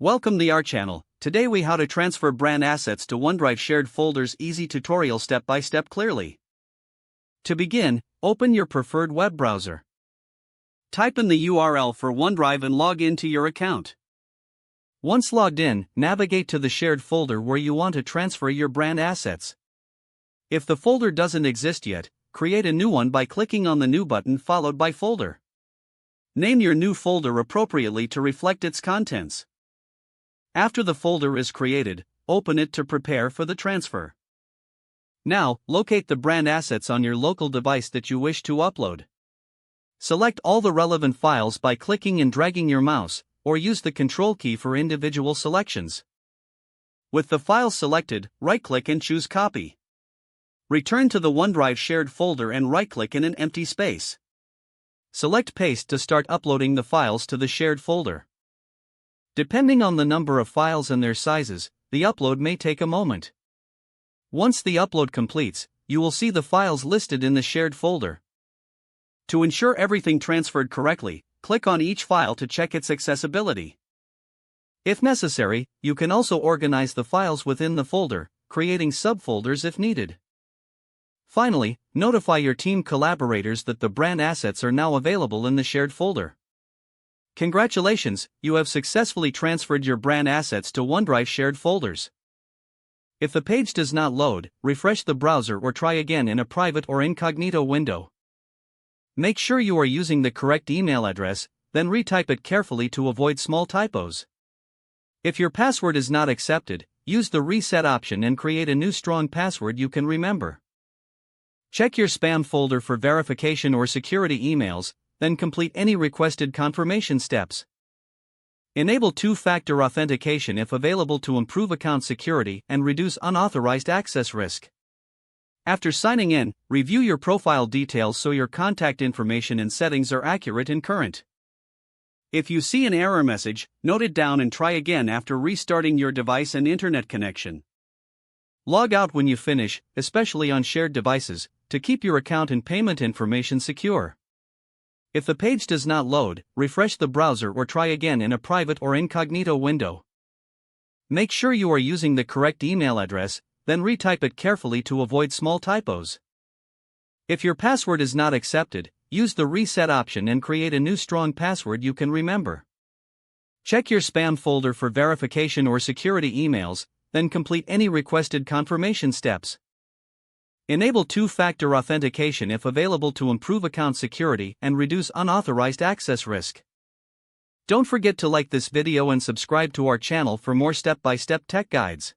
Welcome to our channel. Today we how to transfer brand assets to OneDrive shared folders. Easy tutorial step by step clearly. To begin, open your preferred web browser. Type in the URL for OneDrive and log into your account. Once logged in, navigate to the shared folder where you want to transfer your brand assets. If the folder doesn't exist yet, create a new one by clicking on the New button followed by Folder. Name your new folder appropriately to reflect its contents. After the folder is created, open it to prepare for the transfer. Now, locate the brand assets on your local device that you wish to upload. Select all the relevant files by clicking and dragging your mouse, or use the Control key for individual selections. With the files selected, right-click and choose Copy. Return to the OneDrive shared folder and right-click in an empty space. Select Paste to start uploading the files to the shared folder. Depending on the number of files and their sizes, the upload may take a moment. Once the upload completes, you will see the files listed in the shared folder. To ensure everything transferred correctly, click on each file to check its accessibility. If necessary, you can also organize the files within the folder, creating subfolders if needed. Finally, notify your team collaborators that the brand assets are now available in the shared folder. Congratulations, you have successfully transferred your brand assets to OneDrive shared folders. If the page does not load, refresh the browser or try again in a private or incognito window. Make sure you are using the correct email address, then retype it carefully to avoid small typos. If your password is not accepted, use the reset option and create a new strong password you can remember. Check your spam folder for verification or security emails, then complete any requested confirmation steps. Enable two-factor authentication if available to improve account security and reduce unauthorized access risk. After signing in, review your profile details so your contact information and settings are accurate and current. If you see an error message, note it down and try again after restarting your device and internet connection. Log out when you finish, especially on shared devices, to keep your account and payment information secure. If the page does not load, refresh the browser or try again in a private or incognito window. Make sure you are using the correct email address, then retype it carefully to avoid small typos. If your password is not accepted, use the reset option and create a new strong password you can remember. Check your spam folder for verification or security emails, then complete any requested confirmation steps. Enable two-factor authentication if available to improve account security and reduce unauthorized access risk. Don't forget to like this video and subscribe to our channel for more step-by-step tech guides.